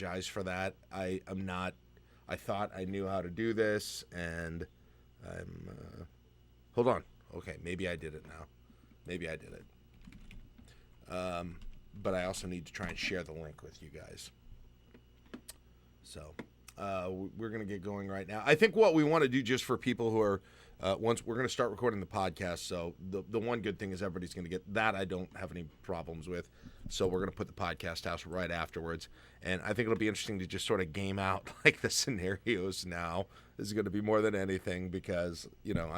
apologize for that. I thought I knew how to do this, and I'm. Hold on. Okay, maybe I did it now. Maybe I did it. But I also need to try and share the link with you guys. So we're going to get going right now. I think what we want to do, just for people who are, once we're going to start recording the podcast, so the one good thing is everybody's going to get that. I don't have any problems with. So we're going to put the podcast out right afterwards. And I think it'll be interesting to just sort of game out like the scenarios now. This is going to be more than anything because, you know,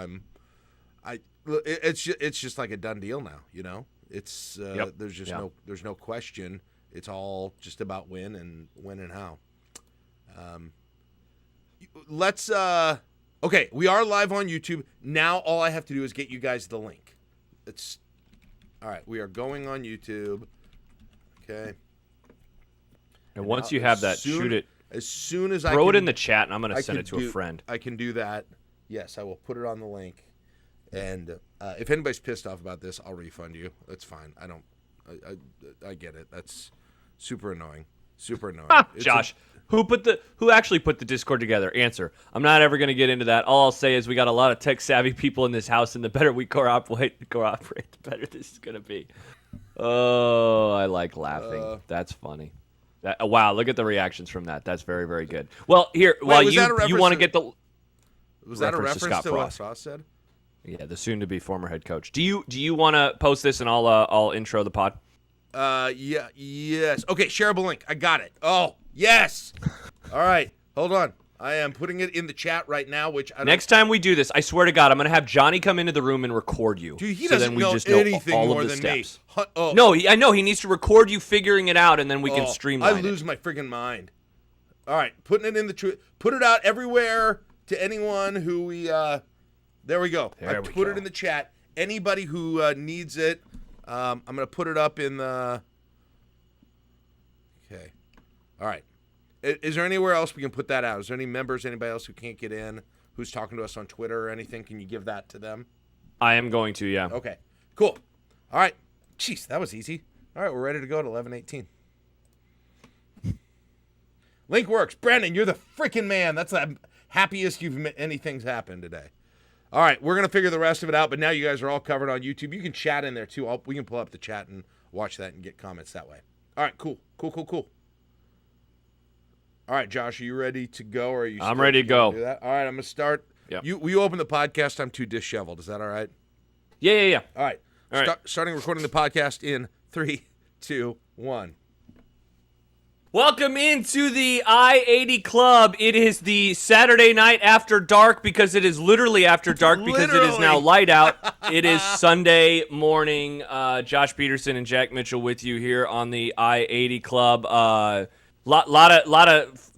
it's just like a done deal now, you know. It's there's no question. It's all just about when and how. Let's okay, we are live on YouTube. Now all I have to do is get you guys the link. It's all right, we are going on YouTube. Okay. And once you have that, shoot it. As soon as throw it in the chat, and I'm going to send it to a friend. I can do that. Yes, I will put it on the link. And if anybody's pissed off about this, I'll refund you. That's fine. I get it. That's super annoying. Super annoying. Josh, who actually put the Discord together? Answer. I'm not ever going to get into that. All I'll say is we got a lot of tech savvy people in this house, and the better we cooperate, the better this is going to be. Oh, I like laughing. That's funny. Wow, look at the reactions from that. That's very, very good. Well, here, while you want to get the was that a reference to what Frost said? Yeah, the soon-to-be former head coach. Do you want to post this and I'll intro the pod? Yeah, yes. Okay, shareable link. I got it. Oh, yes. All right, hold on. I am putting it in the chat right now. Next time we do this, I swear to God, I'm going to have Johnny come into the room and record you. Dude, he doesn't know anything more than me. Oh. No, I know. He needs to record you figuring it out, and then we can streamline it. I lose my friggin' mind. All right, putting it in the put it out everywhere to anyone who we. There we go. I put it in the chat. Anybody who needs it, I'm going to put it up in the. Okay. All right. Is there anywhere else we can put that out? Is there any members, anybody else who can't get in, who's talking to us on Twitter or anything? Can you give that to them? I am going to, yeah. Okay, cool. All right. Jeez, that was easy. All right, we're ready to go at 11:18. Link works. Brandon, you're the freaking man. That's the happiest anything's happened today. All right, we're going to figure the rest of it out, but now you guys are all covered on YouTube. You can chat in there, too. We can pull up the chat and watch that and get comments that way. All right, cool. All right, Josh, are you ready to go? Or are you? I'm ready to go. Do that? All right, I'm going to start. Yep. You open the podcast. I'm too disheveled. Is that all right? Yeah. All right. Starting recording the podcast in 3, 2, 1. Welcome into the I-80 Club. It is the Saturday night after dark because it is literally after dark because it is now light out. It is Sunday morning. Josh Peterson and Jack Mitchell with you here on the I-80 Club. Lot of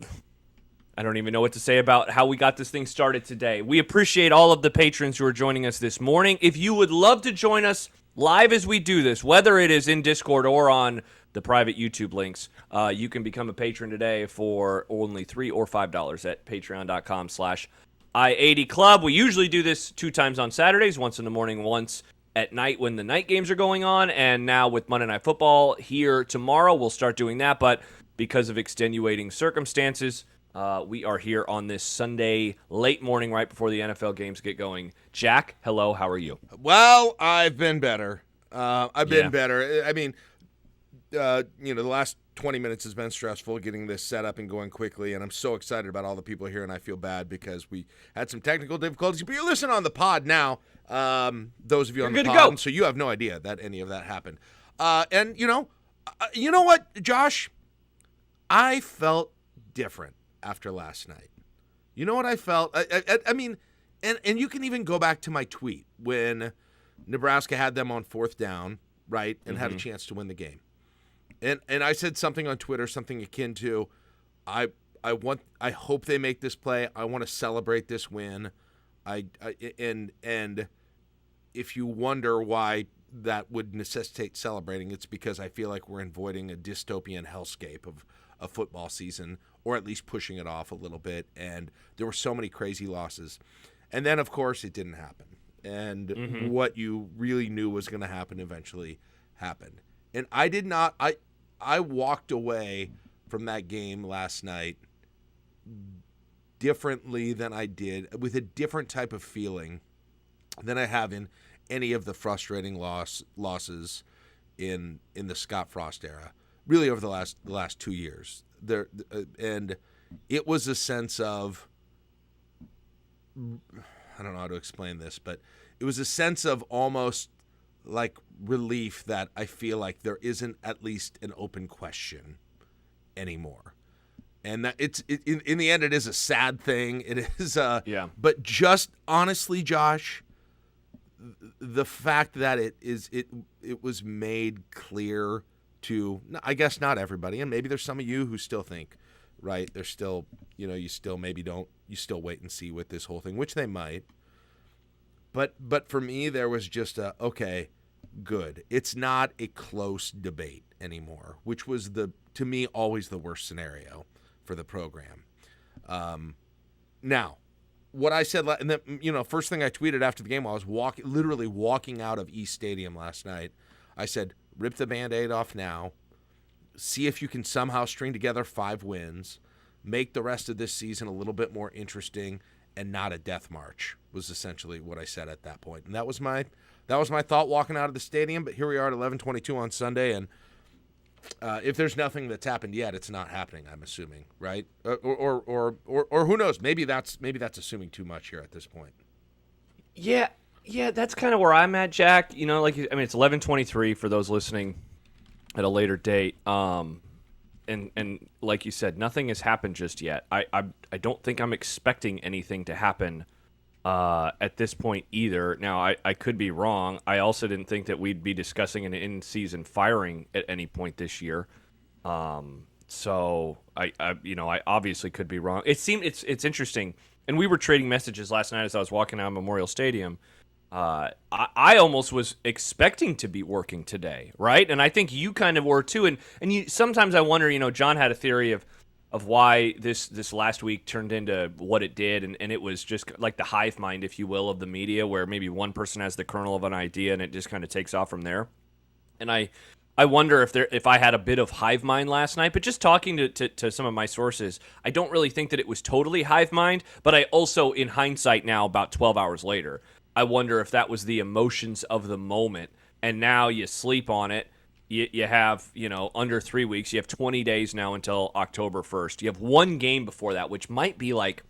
I don't even know what to say about how we got this thing started today. We appreciate all of the patrons who are joining us this morning. If you would love to join us live as we do this, whether it is in Discord or on the private YouTube links, you can become a patron today for only $3 or $5 at patreon.com/I80 Club. We usually do this 2 times on Saturdays, once in the morning, once at night when the night games are going on. And now with Monday Night Football here tomorrow, we'll start doing that. But because of extenuating circumstances, we are here on this Sunday late morning right before the NFL games get going. Jack, hello, how are you? Well, I've been better. I've been better. I mean, the last 20 minutes has been stressful getting this set up and going quickly, and I'm so excited about all the people here, and I feel bad because we had some technical difficulties. But you're listening on the pod now, those of you on the pod, so you have no idea that any of that happened. And you know what, Josh? I felt different after last night. You know what I felt? I mean, and you can even go back to my tweet when Nebraska had them on 4th down, right, and had a chance to win the game. And I said something on Twitter, something akin to, I hope they make this play. I want to celebrate this win. And if you wonder why that would necessitate celebrating, it's because I feel like we're avoiding a dystopian hellscape of a football season, or at least pushing it off a little bit. And there were so many crazy losses. And then, of course, it didn't happen. And what you really knew was going to happen eventually happened. And I did not – I walked away from that game last night differently than I did, with a different type of feeling than I have in any of the frustrating losses in the Scott Frost era, really over the last 2 years. And it was a sense of, I don't know how to explain this, but it was a sense of almost like relief that I feel like there isn't at least an open question anymore. And that in the end, it is a sad thing. It is, But just honestly, Josh, the fact that it was made clear to, I guess, not everybody, and maybe there's some of you who still think, right, there's still, you still maybe don't, you still wait and see with this whole thing, which they might. But for me, there was just okay, good. It's not a close debate anymore, which was to me always the worst scenario for the program. Now, what I said, and then, first thing I tweeted after the game while I was literally walking out of East Stadium last night, I said, rip the Band-Aid off now, see if you can somehow string together 5 wins, make the rest of this season a little bit more interesting, and not a death march, was essentially what I said at that point. And that was my thought walking out of the stadium. But here we are at 11:22 on Sunday, and if there's nothing that's happened yet, it's not happening, I'm assuming, right? Or who knows? Maybe that's assuming too much here at this point. Yeah, that's kind of where I'm at, Jack. It's 11:23 for those listening at a later date. And like you said, nothing has happened just yet. I don't think I'm expecting anything to happen at this point either. Now, I could be wrong. I also didn't think that we'd be discussing an in-season firing at any point this year. So I obviously could be wrong. It's interesting. And we were trading messages last night as I was walking out of Memorial Stadium. I almost was expecting to be working today, right? And I think you kind of were too. And sometimes I wonder, John had a theory of why this last week turned into what it did, and it was just like the hive mind, if you will, of the media, where maybe one person has the kernel of an idea and it just kind of takes off from there. And I wonder if I had a bit of hive mind last night, but just talking to some of my sources, I don't really think that it was totally hive mind, but I also, in hindsight now, about 12 hours later, I wonder if that was the emotions of the moment, and now you sleep on it. You have, under 3 weeks. You have 20 days now until October 1st. You have one game before that, which might be like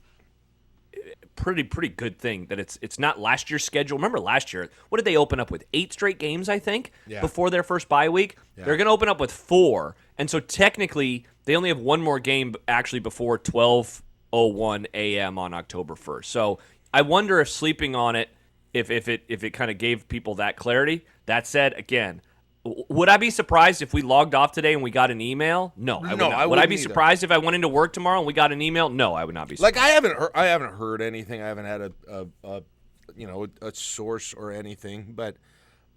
pretty good thing that it's not last year's schedule. Remember last year, what did they open up with? 8 straight games, I think, before their first bye week? Yeah. They're going to open up with 4. And so technically, they only have one more game actually before 12:01 a.m. on October 1st. So I wonder if sleeping on it, if it kind of gave people that clarity. That said, again, would I be surprised if we logged off today and we got an email? No, I would not. Would I be surprised if I went into work tomorrow and we got an email? No, I would not be surprised. Like I haven't heard anything. I haven't had a source or anything. But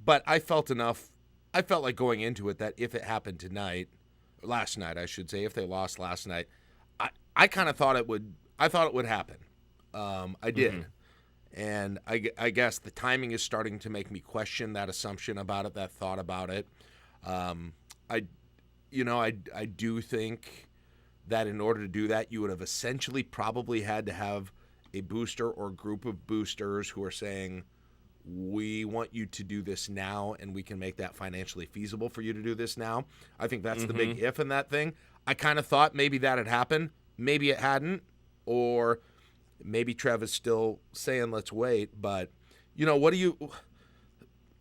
I felt enough. I felt like going into it that if it happened last night, I should say, if they lost last night, I kind of thought it would. I thought it would happen. I did. Mm-hmm. And I guess the timing is starting to make me question that assumption about it, that thought about it. I do think that in order to do that, you would have essentially probably had to have a booster or group of boosters who are saying, we want you to do this now, and we can make that financially feasible for you to do this now. I think that's the big if in that thing. I kind of thought maybe that had happened. Maybe it hadn't, or maybe Trev is still saying let's wait, but what do you?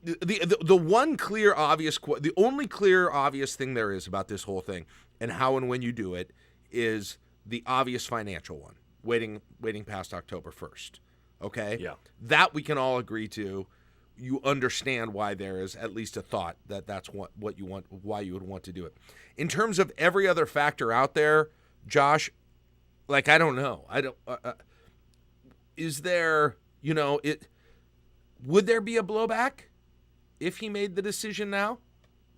The one clear obvious, the only clear obvious thing there is about this whole thing and how and when you do it is the obvious financial one, waiting past October 1st. Okay, yeah, that we can all agree to. You understand why there is at least a thought that that's what you want, why you would want to do it. In terms of every other factor out there, Josh, like I don't know, is there, would there be a blowback if he made the decision now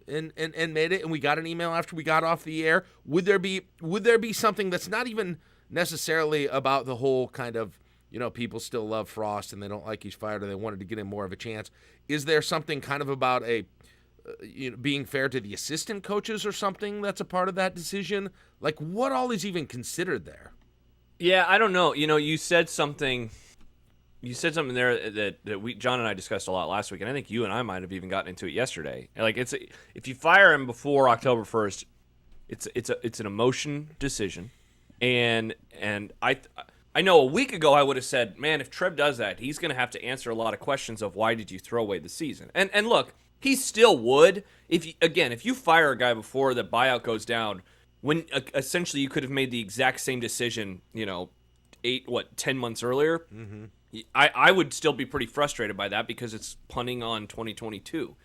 and made it and we got an email after we got off the air? Would there be something that's not even necessarily about the whole kind of, people still love Frost and they don't like he's fired or they wanted to get him more of a chance? Is there something kind of about being fair to the assistant coaches or something that's a part of that decision? Like, what all is even considered there? Yeah, I don't know. You said something. You said something there that John and I discussed a lot last week, and I think you and I might have even gotten into it yesterday. Like, if you fire him before October 1st, it's an emotion decision, and I know a week ago I would have said, man, if Trev does that, he's going to have to answer a lot of questions of why did you throw away the season, and look, he still would if you fire a guy before the buyout goes down, when essentially you could have made the exact same decision, 10 months earlier. Mm-hmm. I would still be pretty frustrated by that because it's punting on 2022.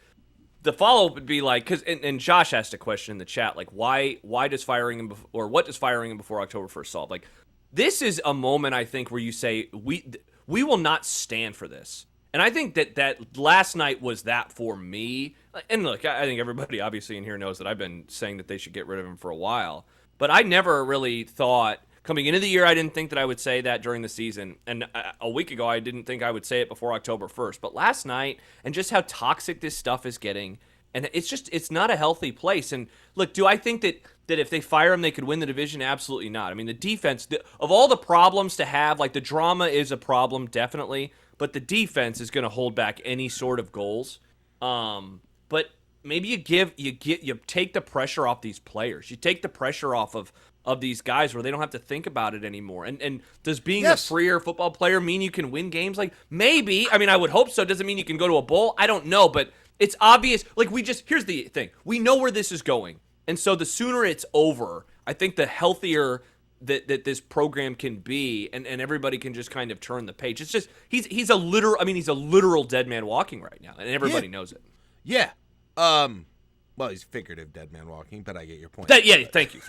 The follow-up would be like, and Josh asked a question in the chat, like, why does firing him or what does firing him before October 1st solve? Like, this is a moment, I think, where you say, we will not stand for this. And I think that last night was that for me. And look, I think everybody obviously in here knows that I've been saying that they should get rid of him for a while. But I never really thought, coming into the year, I didn't think that I would say that during the season. And a week ago, I didn't think I would say it before October 1st. But last night, and just how toxic this stuff is getting, and it's not a healthy place. And look, do I think that if they fire him, they could win the division? Absolutely not. I mean, the defense, of all the problems to have, like the drama is a problem, definitely. But the defense is going to hold back any sort of goals. But maybe you take the pressure off these players. You take the pressure off of these guys where they don't have to think about it anymore. And does being a freer football player mean you can win games? Like, maybe. I mean, I would hope so. Doesn't mean you can go to a bowl. I don't know, but it's obvious. Like, here's the thing. We know where this is going. And so the sooner it's over, I think the healthier that this program can be, and everybody can just kind of turn the page. It's just he's a literal dead man walking right now, and everybody knows it. Yeah. Well, he's figurative dead man walking, but I get your point. Thank you.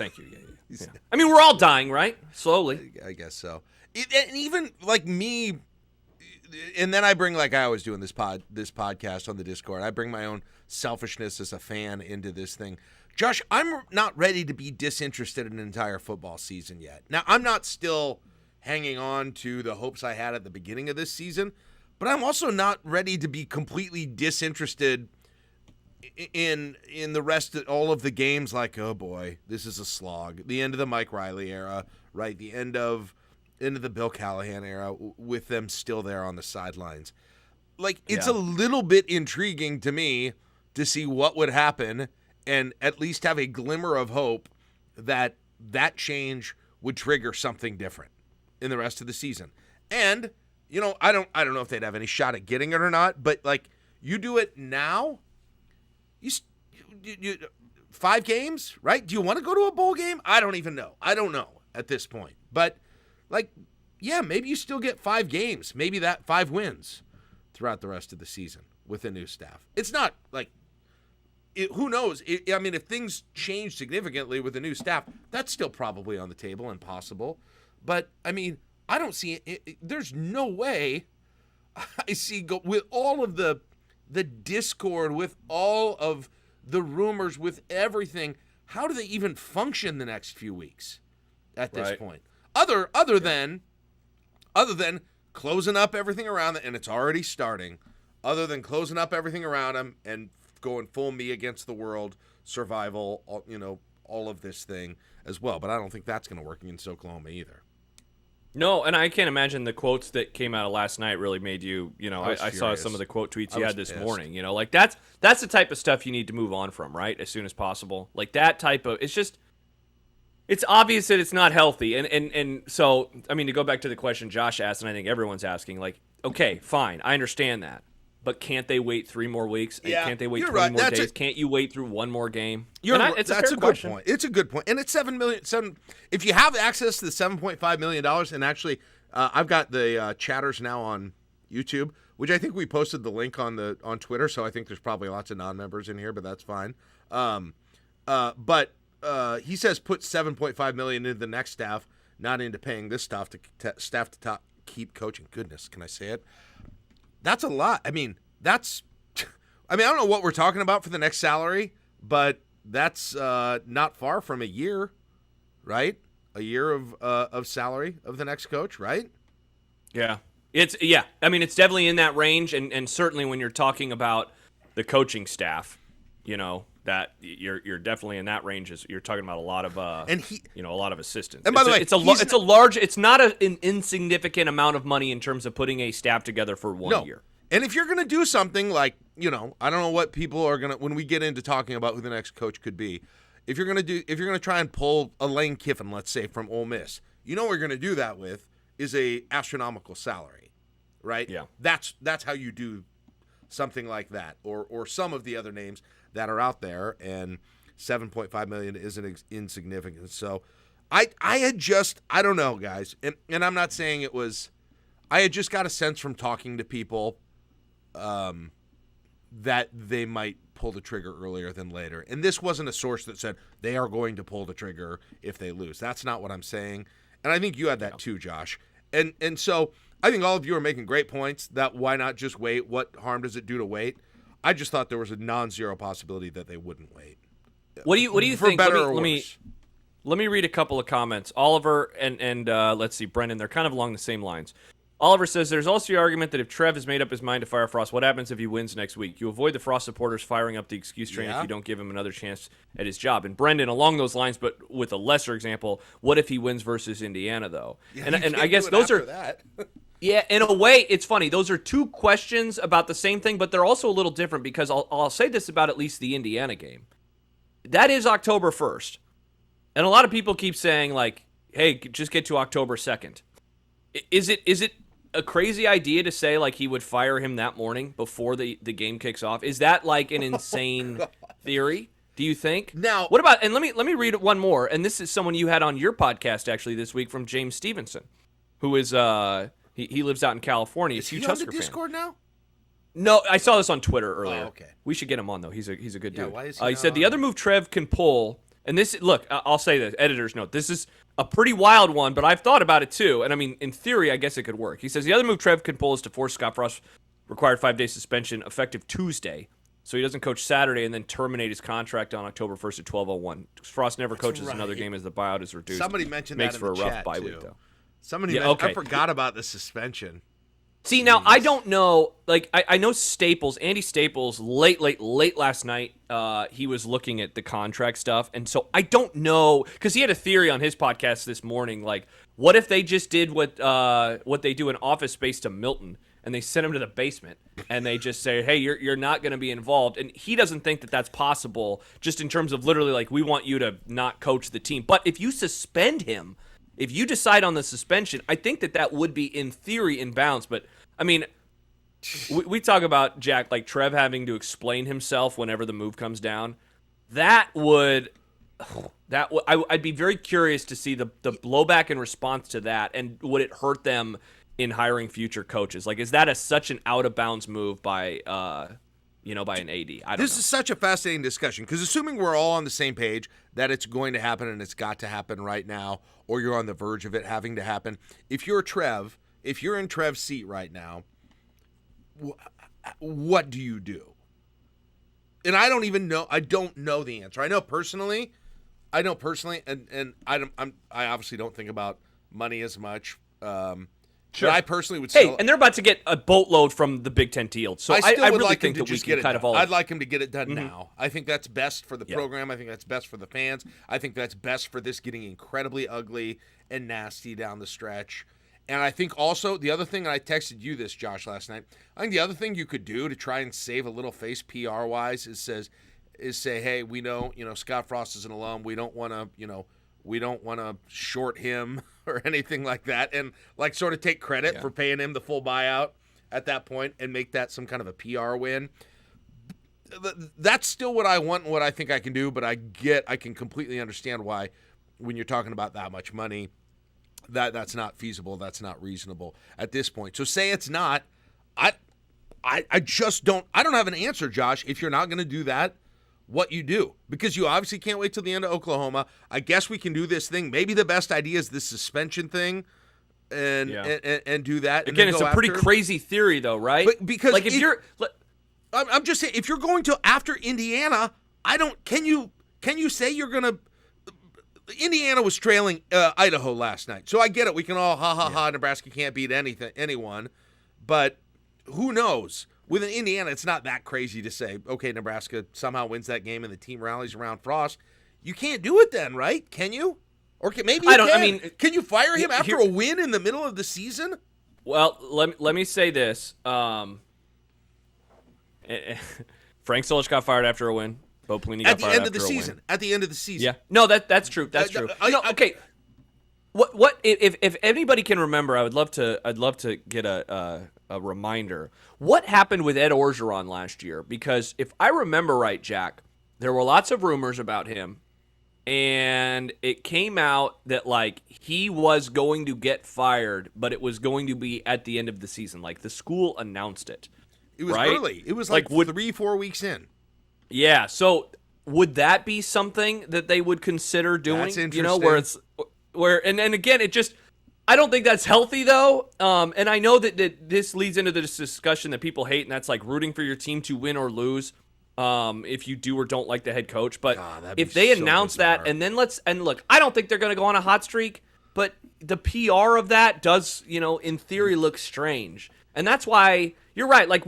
Yeah. I mean, we're all dying, right? Slowly. I guess so. And even like me, and then I bring, like I always do in this podcast on the Discord, I bring my own selfishness as a fan into this thing. Josh, I'm not ready to be disinterested in an entire football season yet. Now, I'm not still hanging on to the hopes I had at the beginning of this season, but I'm also not ready to be completely disinterested in the rest of all of the games. Like, oh boy, this is a slog. The end of the Mike Riley era, right? The end of the Bill Callahan era, with them still there on the sidelines. Like, it's a little bit intriguing to me to see what would happen, and at least have a glimmer of hope that change would trigger something different in the rest of the season. And, I don't know if they'd have any shot at getting it or not, but like, you do it now, you 5 games, right? Do you want to go to a bowl game? I don't even know. I don't know at this point. But like, yeah, maybe you still get 5 games, maybe that 5 wins throughout the rest of the season with a new staff. It's not like, who knows? I mean, if things change significantly with the new staff, that's still probably on the table and possible. But, I mean, I don't see it. There's no way I see with all of the discord, with all of the rumors, with everything, how do they even function the next few weeks at this point? Other than closing up everything around them, and it's already starting, other than closing up everything around them and going full me against the world, survival, all of this thing as well. But I don't think that's going to work against Oklahoma either. No, and I can't imagine the quotes that came out of last night really made you, I saw some of the quote tweets you had this morning, like that's the type of stuff you need to move on from, right? As soon as possible. Like that type of, it's obvious that it's not healthy. And so, I mean, to go back to the question Josh asked, and I think everyone's asking, like, okay, fine, I understand that. But can't they wait 3 more weeks? And can't they wait 20 more days? Can't you wait through 1 more game? That's a good point. It's a good point. And it's $7 million. If you have access to the $7.5 million, and actually, I've got the chatters now on YouTube, which I think we posted the link on Twitter. So I think there's probably lots of non-members in here, but that's fine. But he says put $7.5 million into the next staff, not into paying this staff to keep coaching. Goodness, can I say it? That's a lot. I mean, I don't know what we're talking about for the next salary, but that's not far from a year, right? A year of salary of the next coach, right? Yeah. I mean, it's definitely in that range, and certainly when you're talking about the coaching staff, that you're definitely in that range. You're talking about a lot of a lot of assistance. And by the way, it's not an insignificant amount of money in terms of putting a staff together for 1 year. And if you're going to do something like, I don't know what people are going to, when we get into talking about who the next coach could be, if you're going to try and pull a Lane Kiffin, let's say, from Ole Miss, what you're going to do that with is a astronomical salary, right? Yeah. That's how you do something like that, or some of the other names that are out there, and $7.5 million isn't insignificant. So I don't know, guys, and I'm not saying it was, I had just got a sense from talking to people that they might pull the trigger earlier than later. And this wasn't a source that said they are going to pull the trigger if they lose. That's not what I'm saying. And I think you had that too, Josh. And so I think all of you are making great points that why not just wait? What harm does it do to wait? I just thought there was a non-zero possibility that they wouldn't wait. What do you for think? Better or worse? Let me read a couple of comments. Oliver and let's see, Brendan, they're kind of along the same lines. Oliver says, there's also the argument that if Trev has made up his mind to fire Frost, what happens if he wins next week? You avoid the Frost supporters firing up the excuse train if you don't give him another chance at his job. And Brendan, along those lines, but with a lesser example, what if he wins versus Indiana, though? Yeah, and I guess those are that. Yeah, in a way, it's funny. Those are two questions about the same thing, but they're also a little different because I'll say this about at least the Indiana game. That is October 1st. And a lot of people keep saying, like, hey, just get to October 2nd. Is it a crazy idea to say, like, he would fire him that morning before the game kicks off? Is that, like, an insane theory, do you think? Now, what about, and let me read one more, and this is someone you had on your podcast, actually, this week from James Stevenson, who is, he lives out in California. Is he on the Discord now? No, I saw this on Twitter earlier. Oh, okay. We should get him on, though. He's a good dude. Why is he said the other move Trev can pull, and this, look, I'll say this, editor's note, this is a pretty wild one, but I've thought about it too, and I mean, in theory, I guess it could work. He says the other move Trev can pull is to force Scott Frost required 5-day suspension effective Tuesday, so he doesn't coach Saturday and then terminate his contract on October 1st at 12:01. Frost never coaches another game as the buyout is reduced. Somebody mentioned Makes that for in the a rough chat, bye too. week, though. Somebody I forgot about the suspension. See, now, I don't know, like, I know Andy Staples, late last night, he was looking at the contract stuff, and so I don't know, because he had a theory on his podcast this morning, like, what if they just did what they do in Office Space to Milton, and they sent him to the basement, and they just say, hey, you're not going to be involved, and he doesn't think that that's possible, just in terms of literally, like, we want you to not coach the team, but if you suspend him, if you decide on the suspension, I think that would be, in theory, in bounds. But, I mean, we talk about, Jack, like Trev having to explain himself whenever the move comes down. I'd be very curious to see the blowback in response to that, and would it hurt them in hiring future coaches? Like, is that such an out-of-bounds move by by an AD? I don't know. This is such a fascinating discussion, because assuming we're all on the same page that it's going to happen and it's got to happen right now, or you're on the verge of it having to happen, if you're in Trev's seat right now, what do you do? And I don't know the answer. I know personally, and I obviously don't think about money as much. Sure. But I personally would still... Hey, and they're about to get a boatload from the Big Ten deal, so I really like think that we can kind of all... I'd like him to get it done now. I think that's best for the program. I think that's best for the fans. I think that's best for this getting incredibly ugly and nasty down the stretch. And I think also, the other thing, and I texted you this, Josh, last night, I think the other thing you could do to try and save a little face PR-wise is say, hey, we know, Scott Frost is an alum. We don't want to, short him or anything like that, and like sort of take credit for paying him the full buyout at that point and make that some kind of a PR win. That's still what I want and what I think I can do, but I can completely understand why when you're talking about that much money, that's not feasible, that's not reasonable at this point. So say it's not, I don't have an answer, Josh. If you're not going to do that, what you do, because you obviously can't wait till the end of Oklahoma. I guess we can do this thing. Maybe the best idea is this suspension thing, and do that. Again, it's a pretty crazy theory, though, right? But because like I'm just saying, if you're going to after Indiana, Can you say you're gonna? Indiana was trailing Idaho last night, so I get it. We can all ha. Nebraska can't beat anyone, but who knows? with an Indiana, it's not that crazy to say, okay, Nebraska somehow wins that game and the team rallies around Frost. You can't do it then, right? Can you? Or maybe you can. I mean, can you fire him after a win in the middle of the season? Well, let me say this. Frank Solich got fired after a win. Bo Pelini got fired after a win. At the end of the season. Yeah. No, that's true. That's true. Okay. What if anybody can remember, I'd love to get a reminder. What happened with Ed Orgeron last year? Because if I remember right, Jack, there were lots of rumors about him, and it came out that like he was going to get fired, but it was going to be at the end of the season. Like the school announced it. It was early. It was like 3-4 weeks in. Yeah. So would that be something that they would consider doing? That's interesting. You know, and again, it just, I don't think that's healthy though. And I know that this leads into this discussion that people hate, and that's like rooting for your team to win or lose. If you do or don't like the head coach, but if they announce that and then look, I don't think they're going to go on a hot streak, but the PR of that does, in theory look strange. And that's why you're right. Like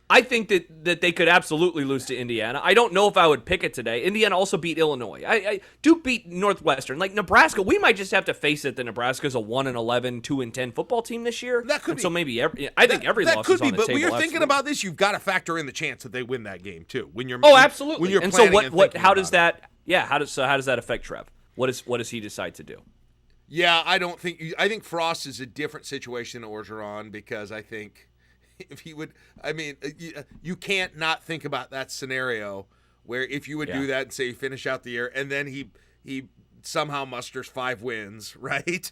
I think that they could absolutely lose to Indiana. I don't know if I would pick it today. Indiana also beat Illinois. Duke beat Northwestern. Like Nebraska, we might just have to face it that Nebraska's a 1-11, 2-10 football team this year. That could be. So maybe I think every loss is on the table. But when you're thinking about this, you've got to factor in the chance that they win that game too. Absolutely. When you're and so how does that affect Trev? What does he decide to do? Yeah, I think Frost is a different situation than Orgeron, because I think if he would, you can't not think about that scenario where if you would do that and say you finish out the year and then he somehow musters 5 wins, right?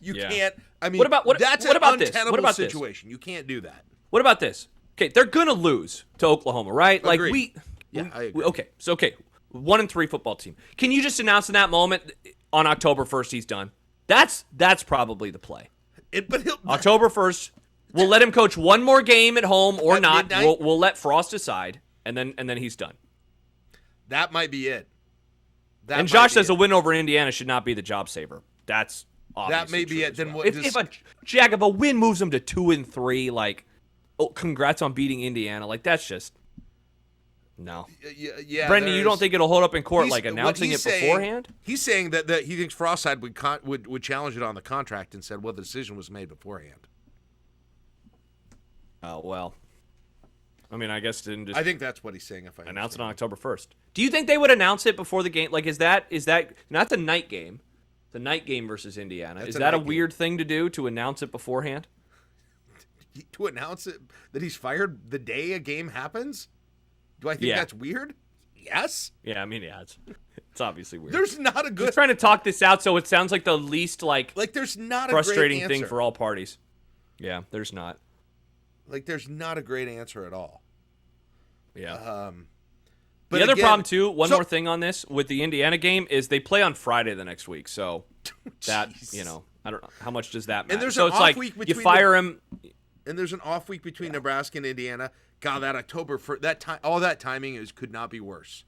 You can't. That's an untenable situation. You can't do that. What about this? Okay, they're gonna lose to Oklahoma, right? Agreed. I agree. Okay, 1-3 football team. Can you just announce in that moment on October 1st he's done? That's probably the play. October 1st. We'll let him coach one more game at home or not. We'll let Frost decide, and then he's done. That might be it. And Josh says a win over Indiana should not be the job saver. That's obviously that may be it. Then well. If a win moves them to 2-3, like, congrats on beating Indiana. Like that's just no. Yeah, Brendan, you don't think it'll hold up in court, like announcing it beforehand? He's saying that he thinks Frostside would challenge it on the contract and said, well, the decision was made beforehand. Oh, well. I guess didn't just. I think that's what he's saying. If I announce it on October 1st. Do you think they would announce it before the game? Like, is that not the night game? The night game versus Indiana. Is that a weird thing to do, to announce it beforehand? To announce it that he's fired the day a game happens? Do I think that's weird? Yes. Yeah, it's obviously weird. There's not a good. He's trying to talk this out so it sounds like the least there's not frustrating a great thing for all parties. Yeah, there's not. There's not a great answer at all. Yeah. But the other problem too, more thing on this with the Indiana game is they play on Friday the next week, so that I don't know how much does that matter. And there's so an it's off like week you fire him, and there's an off week between Nebraska and Indiana. God, that October for that time, all that timing could not be worse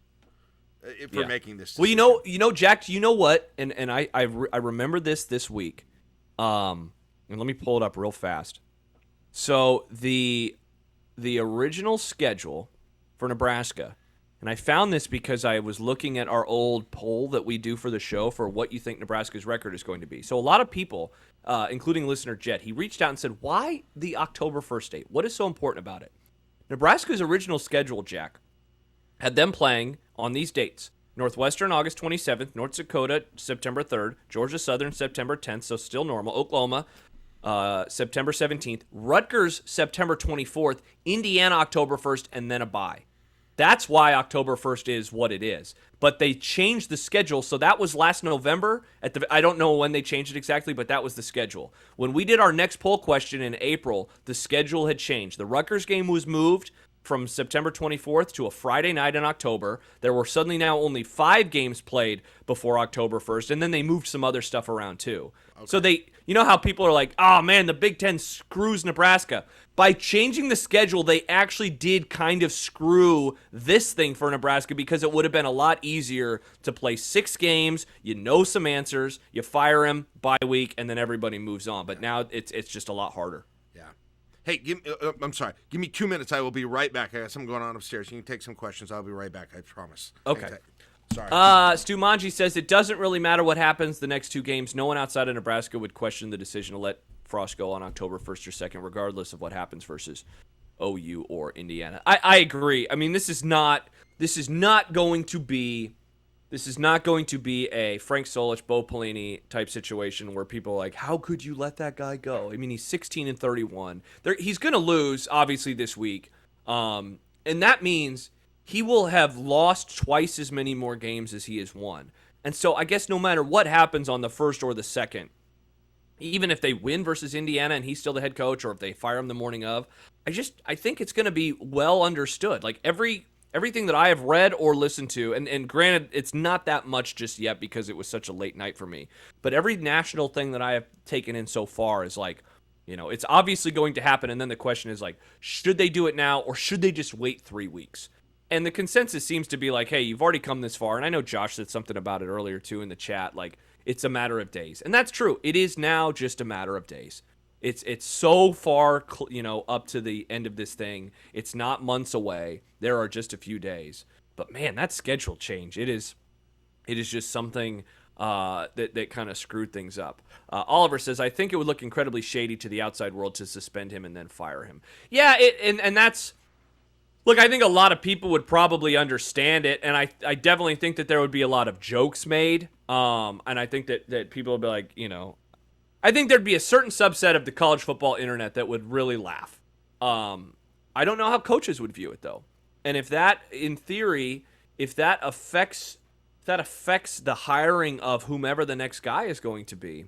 for making this decision. Well, Jack, you know what? And I remember this week. And let me pull it up real fast. So the original schedule for Nebraska, and I found this because I was looking at our old poll that we do for the show for what you think Nebraska's record is going to be. So a lot of people, including listener Jet, he reached out and said, why the October 1st date? What is so important about it? Nebraska's original schedule, Jack, had them playing on these dates. Northwestern, August 27th, North Dakota, September 3rd, Georgia Southern, September 10th, so still normal, Oklahoma, September 17th, Rutgers, September 24th, Indiana, October 1st, and then a bye. That's why October 1st is what it is. But they changed the schedule, so that was last November. I don't know when they changed it exactly, but that was the schedule. When we did our next poll question in April, the schedule had changed. The Rutgers game was moved from September 24th to a Friday night in October. There were suddenly now only 5 games played before October 1st, and then they moved some other stuff around too. Okay. So you know how people are like, oh man, the Big Ten screws Nebraska. By changing the schedule, they actually did kind of screw this thing for Nebraska, because it would have been a lot easier to play 6 games, some answers, you fire him, bye week, and then everybody moves on. But now it's just a lot harder. Yeah. Hey, I'm sorry. Give me 2 minutes. I will be right back. I got something going on upstairs. You can take some questions. I'll be right back. I promise. Okay. Sorry. Stu Manji says it doesn't really matter what happens the next 2 games. No one outside of Nebraska would question the decision to let Frost go on October 1st or 2nd, regardless of what happens versus OU or Indiana. I agree. I mean, this is not going to be a Frank Solich, Bo Pelini type situation where people are like, how could you let that guy go? I mean, he's 16-31. He's going to lose, obviously, this week. And that means he will have lost twice as many more games as he has won. And so I guess no matter what happens on the 1st or the 2nd, even if they win versus Indiana and he's still the head coach, or if they fire him the morning of, I think it's going to be well understood. Like everything that I have read or listened to, and granted, it's not that much just yet because it was such a late night for me, but every national thing that I have taken in so far is like, it's obviously going to happen, and then the question is like, should they do it now, or should they just wait 3 weeks? And the consensus seems to be like, hey, you've already come this far, and I know Josh said something about it earlier too in the chat, like, it's a matter of days. And that's true. It is now just a matter of days. It's so far, up to the end of this thing. It's not months away. There are just a few days. But man, that schedule change, it is just something that kind of screwed things up. Oliver says, I think it would look incredibly shady to the outside world to suspend him and then fire him. Yeah, and that's, look, I think a lot of people would probably understand it, and I definitely think that there would be a lot of jokes made. And I think that people would be like, I think there'd be a certain subset of the college football internet that would really laugh. I don't know how coaches would view it, though. And if that, in theory, if that affects the hiring of whomever the next guy is going to be,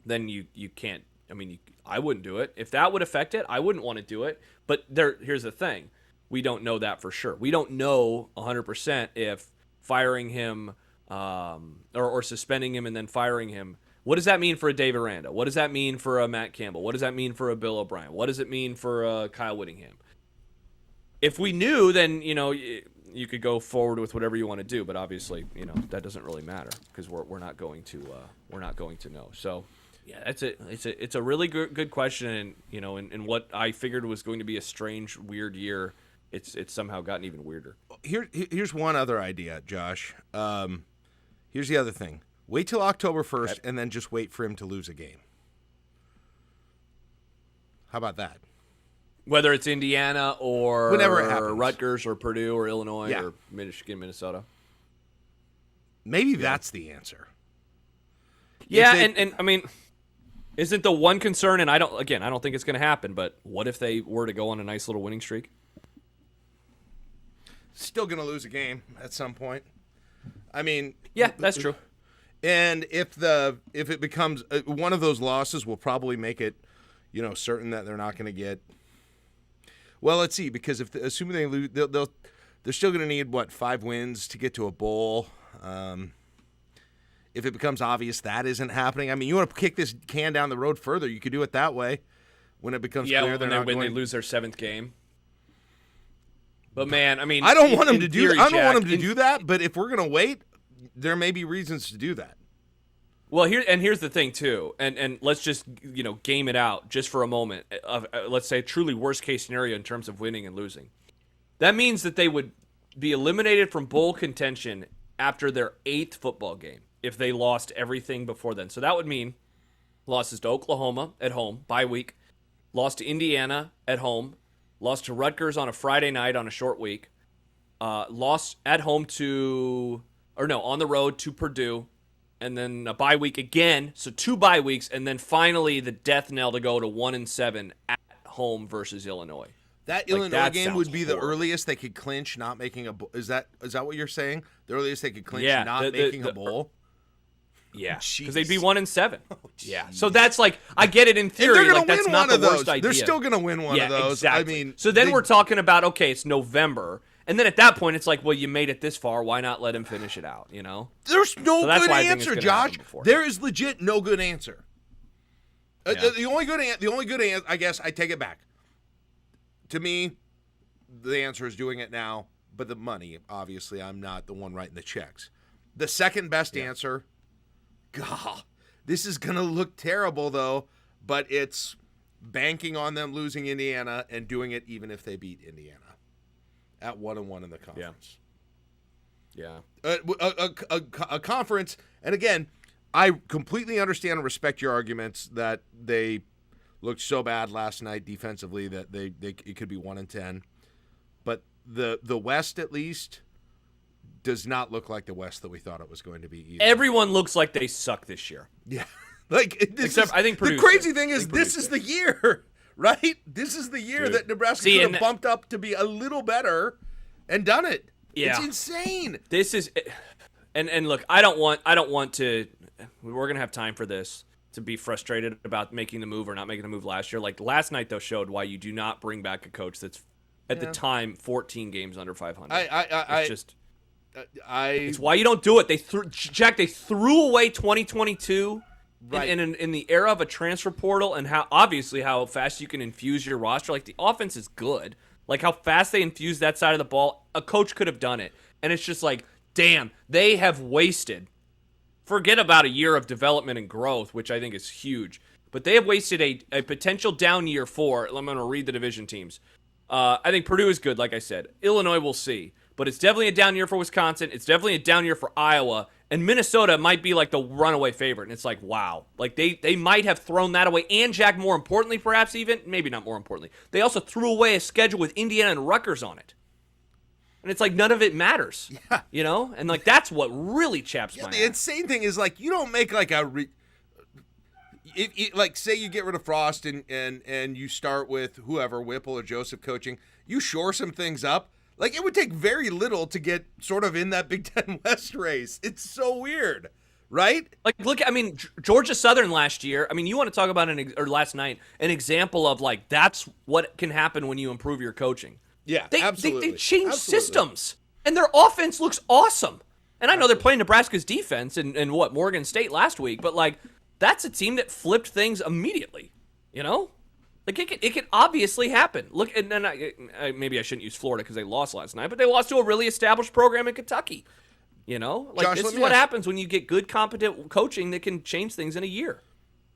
then you can't. I mean, I wouldn't do it. If that would affect it, I wouldn't want to do it. But here's the thing. We don't know that for sure. We don't know 100% if firing him or suspending him and then firing him, what does that mean for a Dave Aranda? What does that mean for a Matt Campbell? What does that mean for a Bill O'Brien? What does it mean for Kyle Whittingham? If we knew, then, you could go forward with whatever you want to do. But obviously, that doesn't really matter because we're not going to know. So, yeah, it's a really good question. And, and what I figured was going to be a strange, weird year, it's somehow gotten even weirder. Here's one other idea, Josh. Here's the other thing. Wait till October 1st and then just wait for him to lose a game. How about that? Whether it's Indiana or whenever it happens. Rutgers or Purdue or Illinois or Michigan, Minnesota. Maybe that's the answer. Yeah, and I mean, isn't the one concern, and I don't think it's going to happen, but what if they were to go on a nice little winning streak? Still going to lose a game at some point. I mean, yeah, that's true. And if it becomes one of those losses, will probably make it, certain that they're not going to get. Well, let's see, because assuming they lose, they're still going to need 5 wins to get to a bowl. If it becomes obvious that isn't happening, I mean, you want to kick this can down the road further, you could do it that way. When it becomes clear when they lose their 7th game. But man, I mean, I don't want them to do. I don't Jack, want them to do that. But if we're gonna wait, there may be reasons to do that. Well, here's the thing too, and let's just game it out just for a moment. Let's say truly worst case scenario in terms of winning and losing. That means that they would be eliminated from bowl contention after their 8th football game if they lost everything before then. So that would mean losses to Oklahoma at home, bye week, lost to Indiana at home, lost to Rutgers on a Friday night on a short week, lost at home on the road to Purdue, and then a bye week again, so 2 bye weeks, and then finally the death knell to go to 1-7 at home versus Illinois. That Illinois game would be the earliest they could clinch not making a bowl. Is that what you're saying? The earliest they could clinch not making a bowl? Yeah, because they'd be 1-7. Oh, yeah, so that's like, I get it in theory. They're like, that's not the worst idea. They're still going to win one of those. Exactly. I mean, so then we're talking about, okay, it's November, and then at that point it's like, well, you made it this far, why not let him finish it out? There's no good answer, Josh. There is legit no good answer. Yeah. The only good answer, I guess, I take it back. To me, the answer is doing it now, but the money, obviously, I'm not the one writing the checks. The second best answer. God, this is going to look terrible, though, but it's banking on them losing Indiana and doing it even if they beat Indiana at 1-1 in the conference. Yeah. A conference, and again, I completely understand and respect your arguments that they looked so bad last night defensively that it could be 1-10, but the West at least does not look like the West that we thought it was going to be either. Everyone looks like they suck this year. Yeah. I think the crazy thing is this is the year, right? This is the year that Nebraska could have bumped up to be a little better and done it. Yeah. It's insane. This is, and look, I don't want to, we're going to have time for this, to be frustrated about making the move or not making the move last year. Like last night, though, showed why you do not bring back a coach that's, at the time, 14 games under 500. It's why you don't do it. They threw away 2022 right. in the era of a transfer portal and how fast you can infuse your roster. Like the offense is good. Like how fast they infuse that side of the ball. A coach could have done it. And it's just like, damn, they have wasted. Forget about a year of development and growth, which I think is huge. But they have wasted a potential down year for, I'm going to read the division teams. I think Purdue is good, like I said. Illinois, we'll see. But it's definitely a down year for Wisconsin. It's definitely a down year for Iowa. And Minnesota might be like the runaway favorite. And it's like, wow. Like they might have thrown that away. And Jack, more importantly, perhaps even, maybe not more importantly, they also threw away a schedule with Indiana and Rutgers on it. And it's like none of it matters. Yeah. You know? And like that's what really chaps my The insane thing is like you don't make like like say you get rid of Frost and you start with whoever, Whipple or Joseph coaching, you shore some things up. Like, it would take very little to get sort of in that Big Ten West race. It's so weird, right? Like, look, I mean, Georgia Southern last year, I mean, you want to talk about, or last night, an example of, like, that's what can happen when you improve your coaching. Yeah, absolutely. They changed systems, and their offense looks awesome. And I know they're playing Nebraska's defense and Morgan State last week, but, like, that's a team that flipped things immediately, you know? Like, it could obviously happen. Look, and then maybe I shouldn't use Florida because they lost last night, but they lost to a really established program in Kentucky. You know? Like, Josh, this is what happens when you get good, competent coaching that can change things in a year.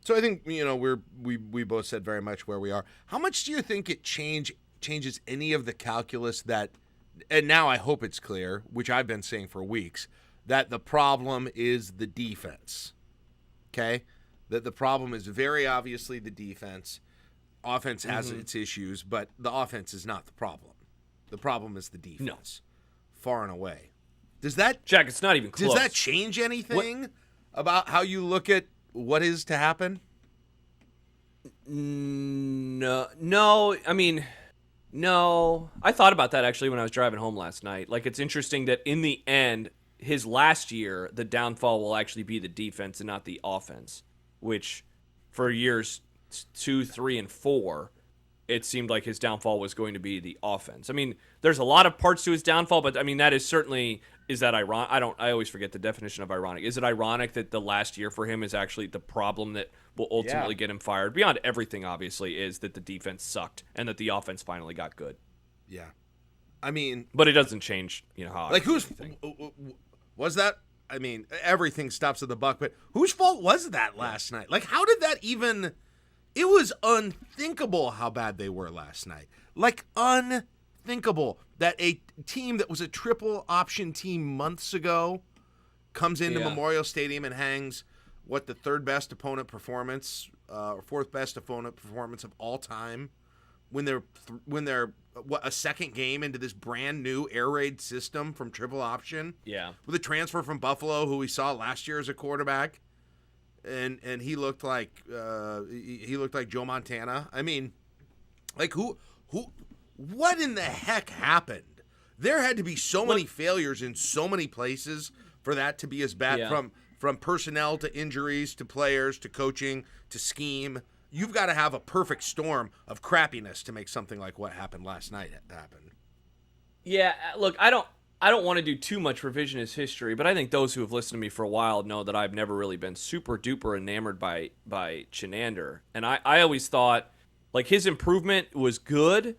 So I think, you know, we both said very much where we are. How much do you think it changes any of the calculus that, and now I hope it's clear, which I've been saying for weeks, that the problem is the defense, okay? That the problem is very obviously the defense. Offense has its issues, but the offense is not the problem. The problem is the defense, far and away. Does that, Jack? It's not even close. Does that change anything about how you look at what is to happen? No. I mean, no. I thought about that actually when I was driving home last night. Like, it's interesting that in the end, his last year, the downfall will actually be the defense and not the offense, which for years 2, 3, and 4, it seemed like his downfall was going to be the offense. I mean, there's a lot of parts to his downfall, but I mean, that is certainly, is that ironic? I always forget the definition of ironic. Is it ironic that the last year for him is actually the problem that will ultimately get him fired? Beyond everything, obviously, is that the defense sucked and that the offense finally got good. Yeah. I mean, but it doesn't change, you know, how like was that? I mean, everything stops at the buck, but whose fault was that last night? Like, how did that even? It was unthinkable how bad they were last night. Like, unthinkable that a team that was a triple option team months ago comes into Memorial Stadium and hangs the third best opponent performance, or fourth best opponent performance of all time, when they're a second game into this brand new air raid system from triple option. Yeah, with a transfer from Buffalo, who we saw last year as a quarterback. And he looked like Joe Montana. I mean, like what in the heck happened? There had to be so many failures in so many places for that to be as bad, from personnel to injuries to players to coaching to scheme. You've got to have a perfect storm of crappiness to make something like what happened last night happen. Yeah, look, I don't want to do too much revisionist history, but I think those who have listened to me for a while know that I've never really been super duper enamored by Chinander. And I always thought, like, his improvement was good,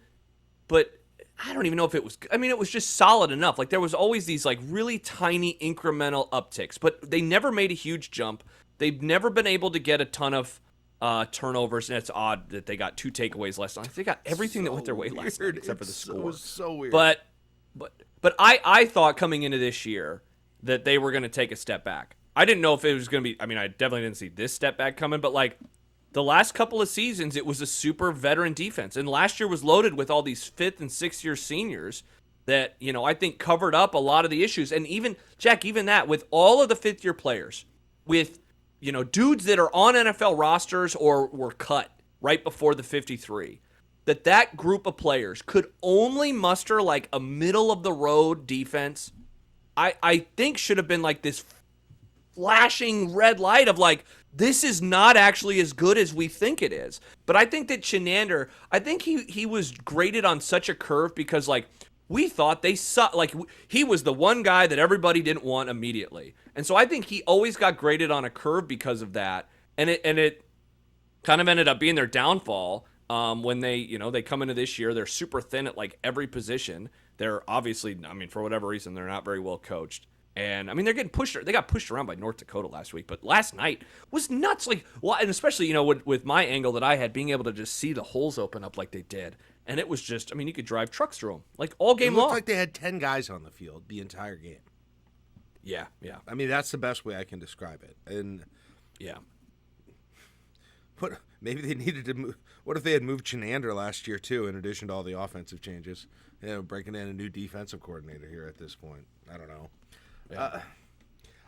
but I don't even know if it was, I mean, it was just solid enough. Like, there was always these, like, really tiny incremental upticks, but they never made a huge jump. They've never been able to get a ton of turnovers, and it's odd that they got 2 takeaways last night. They got everything that went their way last night except for the score. It was so weird. But I thought coming into this year that they were going to take a step back. I didn't know if it was going to be. I mean, I definitely didn't see this step back coming. But like the last couple of seasons, it was a super veteran defense, and last year was loaded with all these 5th and 6th year seniors that I think covered up a lot of the issues. And even Jack, even that with all of the 5th year players, with dudes that are on NFL rosters or were cut right before the 53. That group of players could only muster like a middle-of-the-road defense, I think should have been like this flashing red light of like, this is not actually as good as we think it is. But I think that Chenander, I think he was graded on such a curve because like we thought they suck. Like he was the one guy that everybody didn't want immediately. And so I think he always got graded on a curve because of that. And it kind of ended up being their downfall. When they come into this year, they're super thin at like every position. They're obviously, I mean, for whatever reason, they're not very well coached. And I mean, they're getting pushed. They got pushed around by North Dakota last week, but last night was nuts. Like, well, and especially with my angle that I had, being able to just see the holes open up like they did, and it was just, I mean, you could drive trucks through them like all game long. It looked like they had 10 guys on the field the entire game. Yeah. I mean, that's the best way I can describe it. And yeah. But maybe they needed to move. What if they had moved Chenander last year too, in addition to all the offensive changes? Breaking in a new defensive coordinator here at this point. I don't know. Yeah.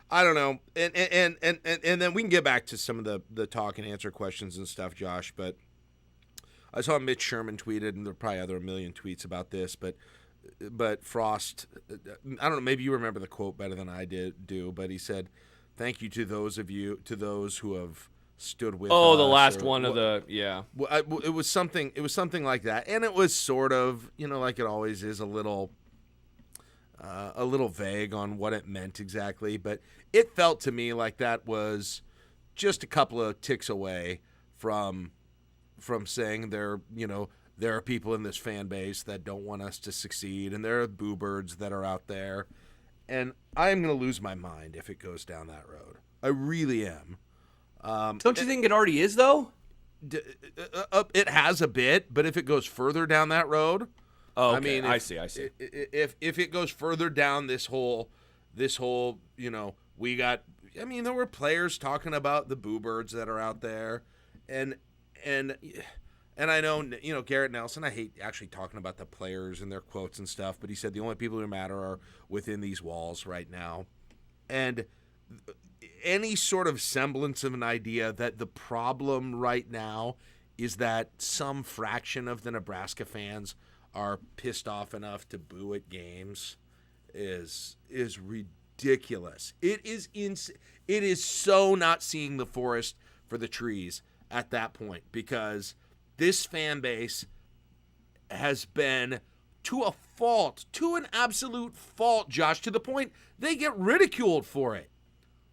I don't know. And then we can get back to some of the talk and answer questions and stuff, Josh. But I saw Mitch Sherman tweeted, and there are probably other million tweets about this. But Frost, I don't know. Maybe you remember the quote better than I do. But he said, "Thank you to those who have stood with." Oh, the last one of the It was something. It was something like that, and it was sort of like it always is, a little vague on what it meant exactly. But it felt to me like that was just a couple of ticks away from saying there are people in this fan base that don't want us to succeed, and there are boo birds that are out there, and I am going to lose my mind if it goes down that road. I really am. Don't you think it already is, though? It has a bit, but if it goes further down that road, okay. I mean, I see. If it goes further down this whole, we got. I mean, there were players talking about the boo birds that are out there, and I know Garrett Nelson. I hate actually talking about the players and their quotes and stuff, but he said the only people who matter are within these walls right now, and any sort of semblance of an idea that the problem right now is that some fraction of the Nebraska fans are pissed off enough to boo at games is ridiculous. It is so not seeing the forest for the trees at that point, because this fan base has been to an absolute fault, Josh, to the point they get ridiculed for it.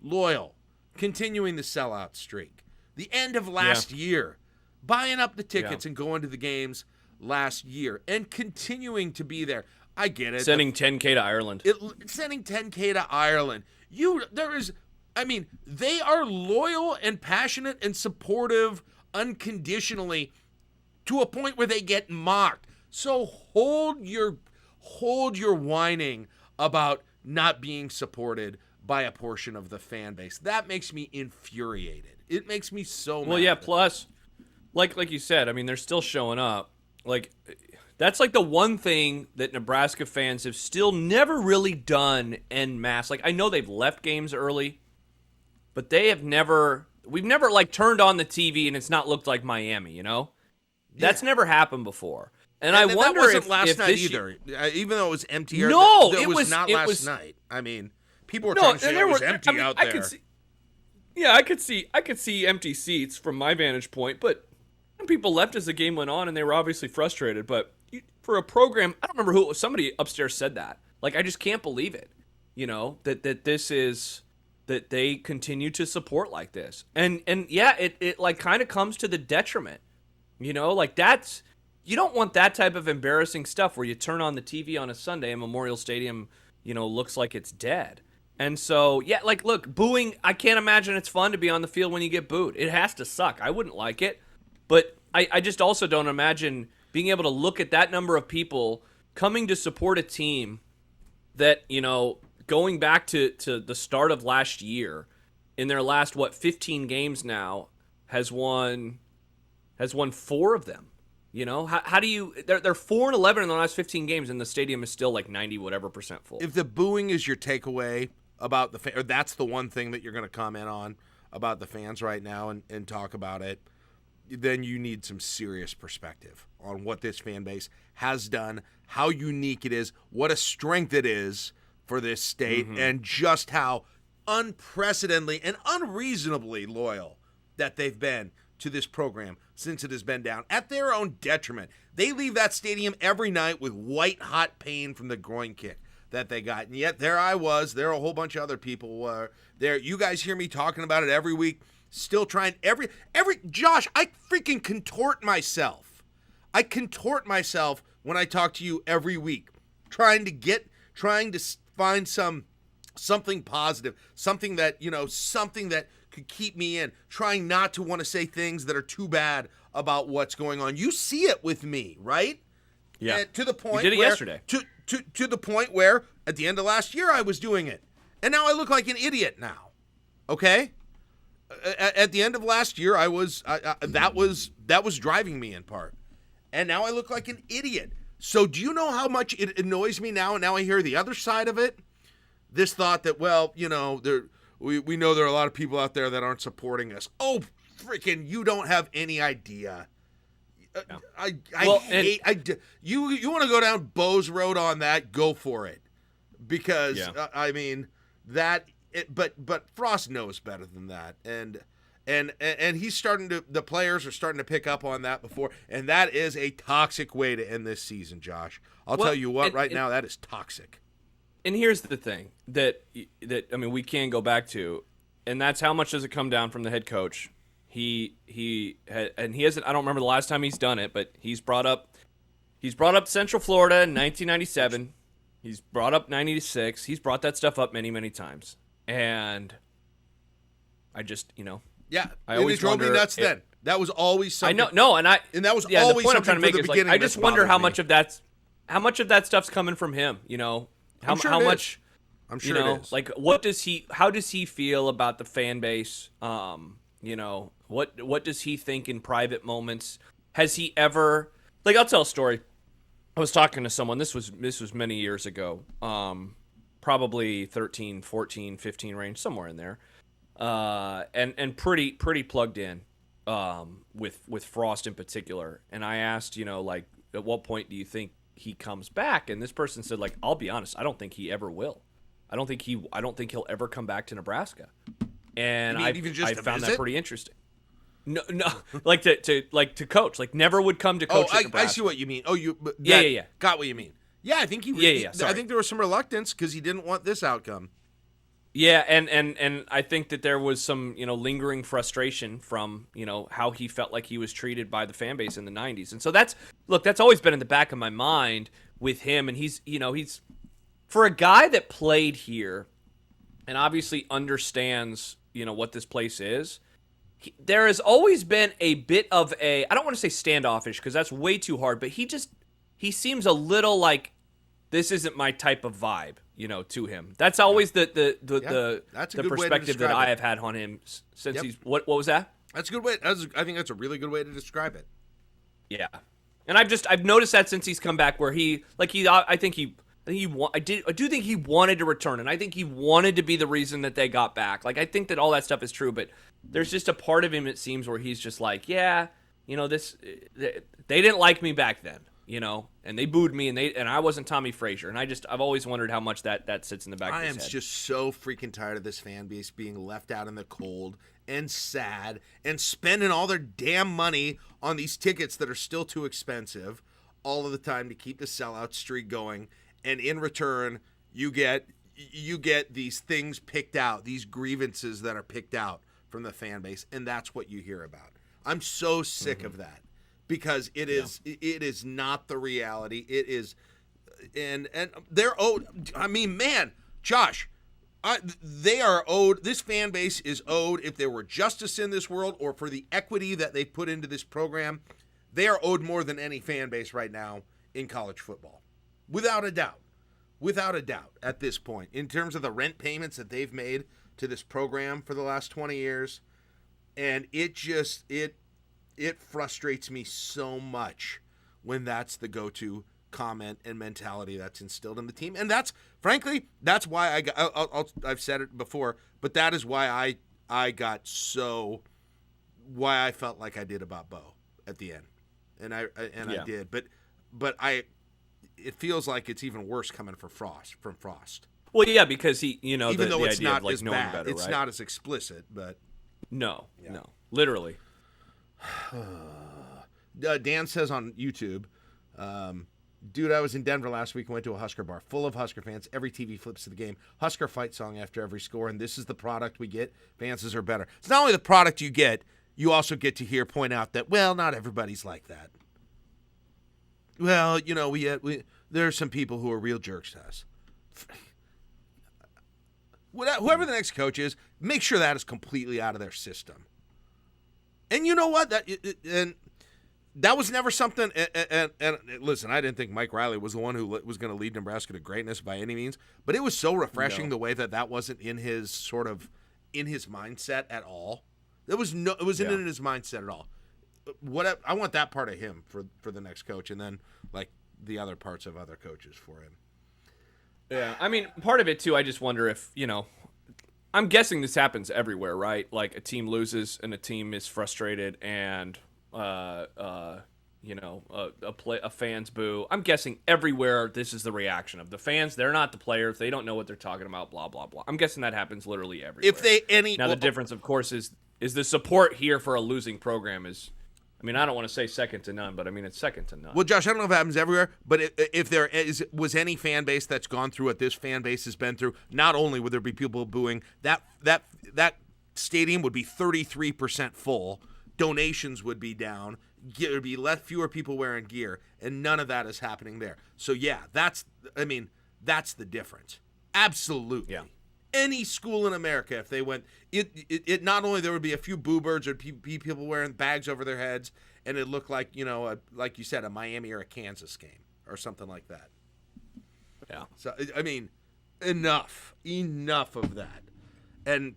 Loyal, continuing the sellout streak. The end of last year, buying up the tickets and going to the games last year, and continuing to be there. I get it. Sending $10K to Ireland. Sending $10K to Ireland. They are loyal and passionate and supportive unconditionally to a point where they get mocked. So hold your whining about not being supported by a portion of the fan base. That makes me infuriated. It makes me so mad. Well, yeah, plus, like you said, I mean, they're still showing up. Like, that's like the one thing that Nebraska fans have still never really done en masse. Like, I know they've left games early, but we've never like turned on the TV and it's not looked like Miami, That's never happened before. And I wonder that wasn't if last night this either. Even though it was empty. No, it was not last night. I mean, people were no, trying to say it was empty out there. I could see empty seats from my vantage point, but people left as the game went on, and they were obviously frustrated. But for a program, I don't remember who it was. Somebody upstairs said that. Like, I just can't believe it. That this is that they continue to support like this, and yeah, it like kind of comes to the detriment. Like that's. You don't want that type of embarrassing stuff where you turn on the TV on a Sunday and Memorial Stadium, looks like it's dead. And so, yeah, like, look, booing, I can't imagine it's fun to be on the field when you get booed. It has to suck. I wouldn't like it. But I just also don't imagine being able to look at that number of people coming to support a team that, going back to the start of last year, in their last, 15 games now, has won 4 of them. How do you? They're 4-11 in the last 15 games, and the stadium is still like 90 whatever % full. If the booing is your takeaway about or that's the one thing that you're going to comment on about the fans right now and talk about it, then you need some serious perspective on what this fan base has done, how unique it is, what a strength it is for this state, and just how unprecedentedly and unreasonably loyal that they've been to this program since it has been down at their own detriment. They leave that stadium every night with white-hot pain from the groin kick that they got. And yet there I was. There are a whole bunch of other people were there. You guys hear me talking about it every week, still trying every Josh, I freaking contort myself. I contort myself when I talk to you every week, trying to find something positive, something that could keep me in, trying not to want to say things that are too bad about what's going on. You see it with me, right? Yeah. And to the point you did it where, yesterday. To the point where at the end of last year I was doing it. And now I look like an idiot now. Okay? At the end of last year that was driving me in part. And now I look like an idiot. So do you know how much it annoys me now? And now I hear the other side of it. This thought that, we know there are a lot of people out there that aren't supporting us. Oh, freaking! You don't have any idea. No. You want to go down Bo's Road on that? Go for it, because But Frost knows better than that, and he's starting to. The players are starting to pick up on that before, and that is a toxic way to end this season, Josh. I'll tell you what. Right now, that is toxic. And here's the thing that we can go back to, and that's how much does it come down from the head coach. He hasn't. I don't remember the last time he's done it, but he's brought up Central Florida in 1997. He's brought up 96. He's brought that stuff up many, many times, and I just yeah, I always drove me nuts then. That was always something. I know, no, and that was the always point I'm trying to make is like, I just wonder how much of that stuff's coming from him. How much? I'm sure it is. Like, how does he feel about the fan base? What does he think in private moments? Has he ever, I'll tell a story. I was talking to someone, this was many years ago, probably 13, 14, 15 range, somewhere in there, and pretty plugged in with Frost in particular. And I asked, at what point do you think he comes back? And this person said, I'll be honest, I don't think he ever will. I don't think he'll ever come back to Nebraska. And I found that pretty interesting. No, to coach, never would come to coach. At Nebraska. I see what you mean. Yeah. Got what you mean. Yeah, I think I think there was some reluctance because he didn't want this outcome. Yeah, and I think that there was some lingering frustration from how he felt like he was treated by the fan base in the 90s, and so that's always been in the back of my mind with him. And he's for a guy that played here and obviously understands what this place is. There has always been a bit of I don't want to say standoffish because that's way too hard, but he seems a little like this isn't my type of vibe, to him. That's always the perspective that I have had on him since he's what was that? That's a good way. I think that's a really good way to describe it. Yeah, and I've noticed that since he's come back, where I do think he wanted to return, and I think he wanted to be the reason that they got back. I think that all that stuff is true, but there's just a part of him, it seems, where he's just like, this they didn't like me back then, and they booed me, and I wasn't Tommy Frazier, and I've always wondered how much that sits in the back of his head. I am just so freaking tired of this fan base being left out in the cold and sad and spending all their damn money on these tickets that are still too expensive all of the time to keep the sellout streak going. And in return, you get these things picked out, these grievances that are picked out from the fan base, and that's what you hear about. I'm so sick of that because it is not the reality. It is, and they're man, Josh, They are owed. This fan base is owed. If there were justice in this world, or for the equity that they put into this program, they are owed more than any fan base right now in college football, without a doubt. Without a doubt, at this point, in terms of the rent payments that they've made to this program for the last 20 years, and it frustrates me so much when that's the go-to comment and mentality that's instilled in the team. And that's, frankly, that's why I've said it before, but that is why I felt like I did about Bo at the end. And I did. But it feels like it's even worse coming from Frost. Well, yeah, because he, even though it's not as bad, better, it's right? not as explicit, but no, literally. Dan says on YouTube, dude, I was in Denver last week and went to a Husker bar full of Husker fans. Every TV flips to the game. Husker fight song after every score, and this is the product we get. Fans are better. It's not only the product you get, you also get to point out that, well, not everybody's like that. Well, there are some people who are real jerks to us. Whoever the next coach is, make sure that is completely out of their system. And you know what? That was never something. And listen, I didn't think Mike Riley was the one who was going to lead Nebraska to greatness by any means. But it was so refreshing the way that wasn't in his mindset at all. It wasn't in his mindset at all. I want that part of him for the next coach, and then like the other parts of other coaches for him. Yeah, I mean, part of it too. I just wonder if I'm guessing this happens everywhere, right? Like a team loses and a team is frustrated, and a fans boo. I'm guessing everywhere this is the reaction of the fans. They're not the players. They don't know what they're talking about. Blah blah blah. I'm guessing that happens literally everywhere. The difference, of course, is the support here for a losing program is. I mean, I don't want to say second to none, but I mean, it's second to none. Well, Josh, I don't know if it happens everywhere, but if there was any fan base that's gone through what this fan base has been through, not only would there be people booing, that stadium would be 33% full, donations would be down, there would be fewer people wearing gear, and none of that is happening there. So, yeah, that's the difference. Absolutely. Yeah. Any school in America, if they went, it not only there would be a few boo birds or be people wearing bags over their heads, and it looked like like you said, a Miami or a Kansas game or something like that. Yeah. So I mean, enough of that, and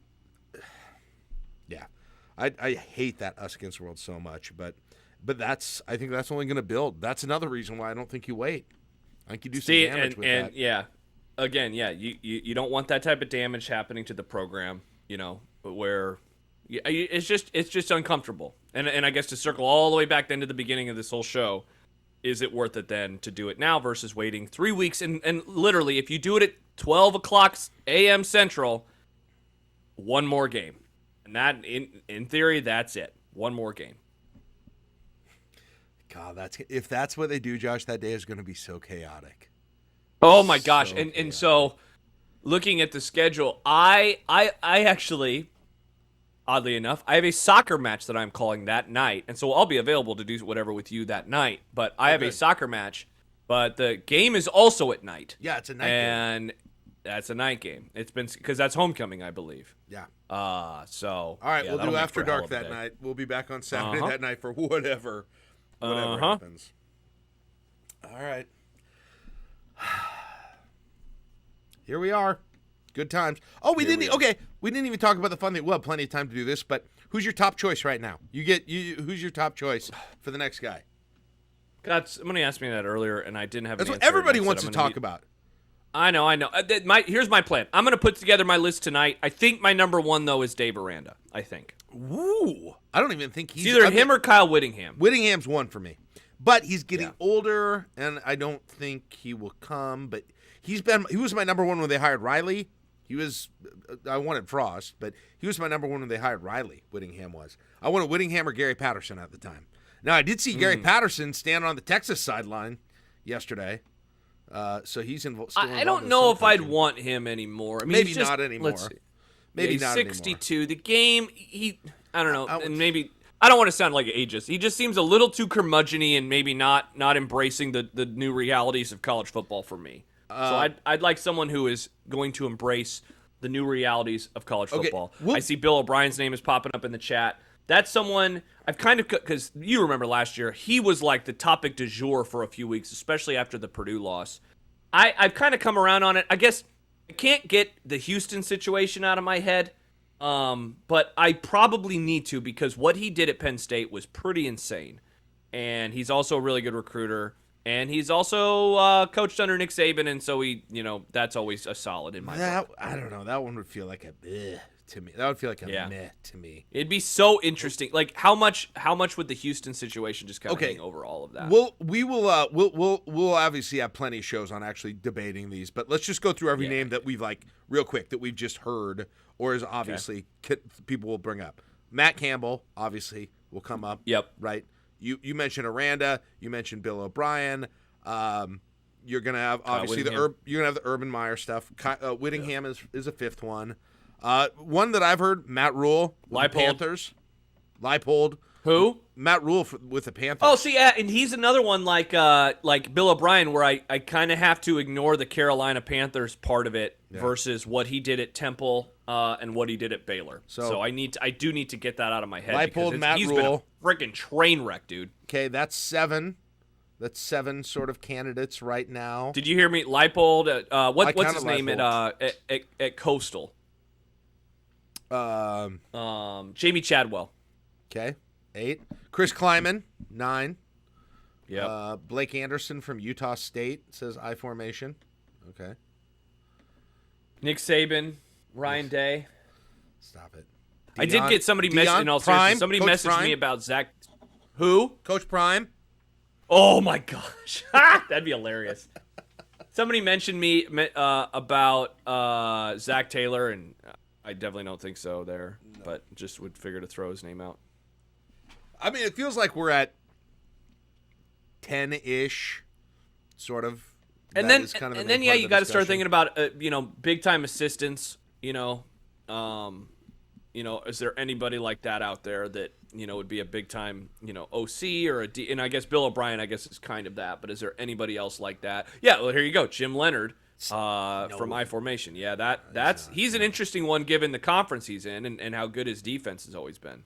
yeah, I hate that us against the world so much, but I think that's only going to build. That's another reason why I don't think you wait. I think you do some damage with that. Yeah. Again, yeah, you don't want that type of damage happening to the program, where it's just uncomfortable. And I guess to circle all the way back then to the beginning of this whole show, is it worth it then to do it now versus waiting 3 weeks? And literally, if you do it at 12 o'clock a.m. Central, one more game. And that, in theory, that's it. One more game. God, if that's what they do, Josh, that day is going to be so chaotic. Oh my gosh. And so looking at the schedule, I actually, oddly enough, I have a soccer match that I'm calling that night. And so I'll be available to do whatever with you that night. But I have a soccer match, but the game is also at night. Yeah, it's a night game. And that's a night game. It's been because that's homecoming, I believe. Yeah. So. All right, yeah, we'll do After Dark that night. We'll be back on Saturday that night for whatever happens. All right. Here we are. Good times. Oh, we didn't even talk about the fun thing. Well, plenty of time to do this, but who's your top choice right now? Who's your top choice for the next guy? God, somebody asked me that earlier, and I didn't have. That's what everybody wants to talk about. I know. Here's my plan. I'm going to put together my list tonight. I think my number one though is Dave Aranda. I think. Ooh, I don't even think he's it's either him or Kyle Whittingham. Whittingham's one for me. But he's getting older, and I don't think he will come. But he was my number one when they hired Riley. I wanted Frost, but he was my number one when they hired Riley. Whittingham was. I wanted Whittingham or Gary Patterson at the time. Now I did see Gary Patterson stand on the Texas sideline yesterday. So he's involved. I don't know if I'd want him anymore. I mean, maybe not anymore. Maybe he's not 62. Anymore. The game, I don't know, and maybe. I don't want to sound like ageist. He just seems a little too curmudgeon-y and maybe not embracing the new realities of college football for me. So I'd like someone who is going to embrace the new realities of college football. Well, I see Bill O'Brien's name is popping up in the chat. That's someone I've kind of, because you remember last year, he was like the topic du jour for a few weeks, especially after the Purdue loss. I've kind of come around on it. I guess I can't get the Houston situation out of my head, but I probably need to, because what he did at Penn State was pretty insane. And he's also a really good recruiter. And he's also coached under Nick Saban, and so that's always a solid in my book. I don't know. That one would feel like a to me. That would feel like a meh to me. It'd be so interesting. Like how much would the Houston situation just kind of hang over all of that? We'll obviously have plenty of shows on actually debating these, but let's just go through every name that we've real quick that we've just heard or is obviously people will bring up. Matt Campbell obviously will come up. Yep. Right. You mentioned Aranda. You mentioned Bill O'Brien. You're gonna have obviously you're gonna have the Urban Meyer stuff. Whittingham is a fifth one. One that I've heard, Matt Rule with the Panthers. Leipold. Who? Matt Rule with the Panthers. Oh, see, and he's another one like Bill O'Brien, where I kind of have to ignore the Carolina Panthers part of it versus what he did at Temple and what he did at Baylor. So I do need to get that out of my head. Leipold, Matt he's Rule. Been a freaking train wreck, dude. Okay, that's 7. That's 7 sort of candidates right now. Did you hear me? Leipold. What's his name at Coastal? Jamie Chadwell. Okay, 8. Chris Kleiman, 9. Yeah. Blake Anderson from Utah State says I formation. Okay. Nick Saban, Ryan Day. Stop it. I did get somebody somebody messaged me about Zach. Who? Coach Prime. Oh my gosh, that'd be hilarious. Somebody mentioned me about Zach Taylor, and I definitely don't think so there, but just would figure to throw his name out. I mean, it feels like we're at 10-ish, sort of. And then you got to start thinking about big time assistants. Is there anybody like that out there that would be a big time OC or a D? And I guess Bill O'Brien is kind of that. But is there anybody else like that? Yeah, well here you go, Jim Leonard from I Formation. Yeah, he's an interesting one given the conference he's in and how good his defense has always been.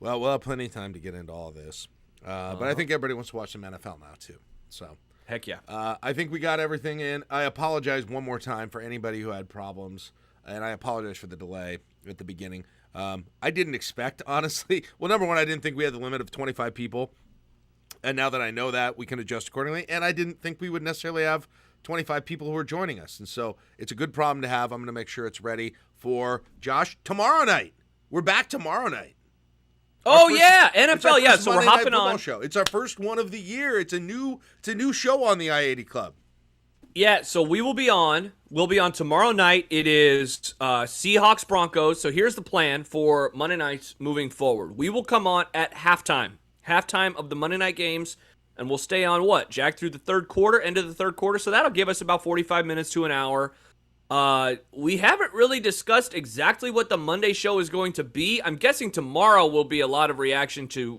Well, we'll have plenty of time to get into all of this. But I think everybody wants to watch some NFL now, too. So, heck yeah. I think we got everything in. I apologize one more time for anybody who had problems, and I apologize for the delay at the beginning. I didn't expect, honestly. Well, number one, I didn't think we had the limit of 25 people. And now that I know that, we can adjust accordingly. And I didn't think we would necessarily have 25 people who are joining us. And so it's a good problem to have. I'm going to make sure it's ready for Josh tomorrow night. We're back tomorrow night. NFL, yeah. So we're hopping on. Show. It's our first one of the year. It's a new show on the I-80 Club. Yeah, so we will be on. We'll be on tomorrow night. It is Seahawks Broncos. So here's the plan for Monday nights moving forward. We will come on at halftime of the Monday night games, and we'll stay on Jack, through the third quarter, end of the third quarter. So that'll give us about 45 minutes to an hour. We haven't really discussed exactly what the Monday show is going to be. I'm guessing tomorrow will be a lot of reaction to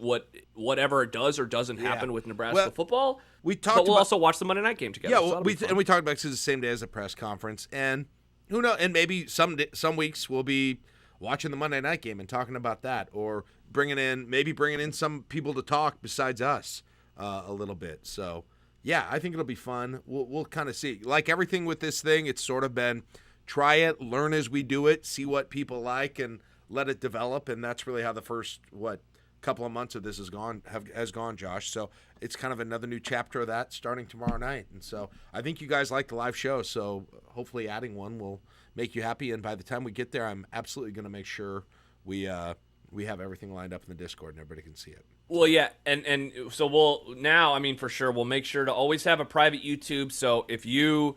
whatever does or doesn't happen with Nebraska football. We'll also watch the Monday night game together. Yeah, we talked about it the same day as the press conference, and who knows? And maybe some weeks we'll be watching the Monday night game and talking about that, or bringing in some people to talk besides us a little bit. So. Yeah, I think it'll be fun. We'll kind of see. Like everything with this thing, it's sort of been try it, learn as we do it, see what people like, and let it develop. And that's really how the first, couple of months of this has gone, Josh. So it's kind of another new chapter of that starting tomorrow night. And so I think you guys like the live show. So hopefully adding one will make you happy. And by the time we get there, I'm absolutely going to make sure we have everything lined up in the Discord and everybody can see it. Well, yeah, and so for sure, we'll make sure to always have a private YouTube. So if you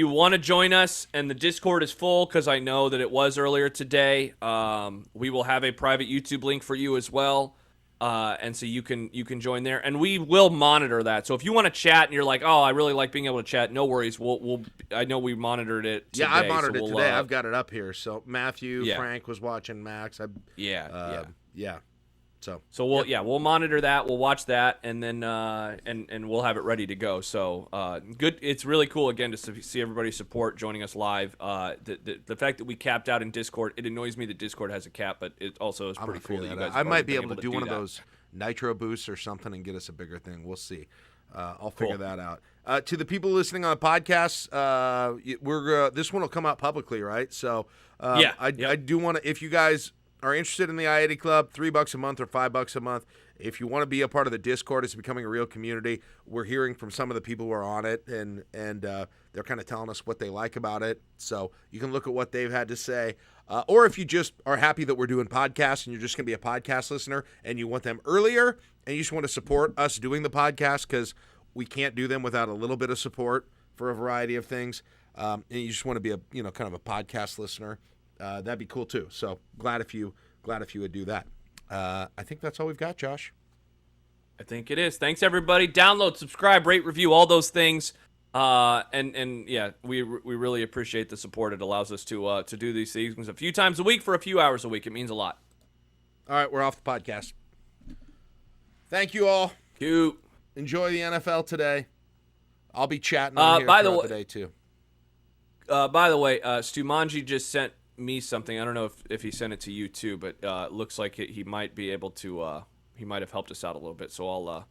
want to join us and the Discord is full, because I know that it was earlier today, we will have a private YouTube link for you as well, and so you can join there, and we will monitor that. So if you want to chat and you're like, oh, I really like being able to chat, no worries. I know we monitored it today. Yeah, I monitored it today. I've got it up here. So Matthew, Frank was watching, Max. Yeah. So we'll monitor that. We'll watch that, and then and we'll have it ready to go. So good. It's really cool again to see everybody support joining us live. The fact that we capped out in Discord, it annoys me that Discord has a cap, but it also is pretty cool that you guys. I might be able to do one of those nitro boosts or something and get us a bigger thing. We'll see. I'll figure that out. To the people listening on the podcast, this one will come out publicly, right? So I do want to, if you guys are interested in the I-80 Club, $3 a month or $5 a month. If you want to be a part of the Discord, it's becoming a real community. We're hearing from some of the people who are on it, and they're kind of telling us what they like about it. So you can look at what they've had to say. Or if you just are happy that we're doing podcasts and you're just going to be a podcast listener and you want them earlier and you just want to support us doing the podcast because we can't do them without a little bit of support for a variety of things, and you just want to be a kind of a podcast listener, that'd be cool too. So glad if you would do that. I think that's all we've got, Josh. I think it is. Thanks everybody. Download, subscribe, rate, review, all those things. And yeah, we really appreciate the support. It allows us to do these things a few times a week for a few hours a week. It means a lot. All right, we're off the podcast. Thank you all. Cute. Enjoy the NFL today. I'll be chatting on here throughout the day too. By the way, Stumanji just sent me something. I don't know if he sent it to you too, but it looks like he might be able to. He might have helped us out a little bit. So I'll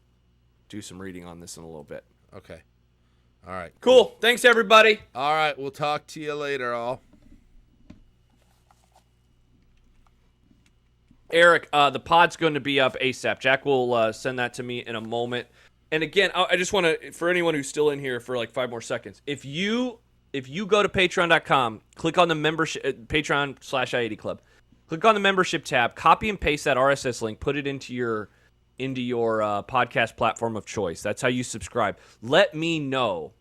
do some reading on this in a little bit. Okay. All right. Cool. Thanks, everybody. All right. We'll talk to you later, all. Eric, the pod's going to be up ASAP. Jack will send that to me in a moment. And again, I just want to, for anyone who's still in here for like 5 more seconds, if you go to patreon.com, click on the membership, Patreon/I80 Club, click on the membership tab, copy and paste that RSS link, put it into your podcast platform of choice. That's how you subscribe. Let me know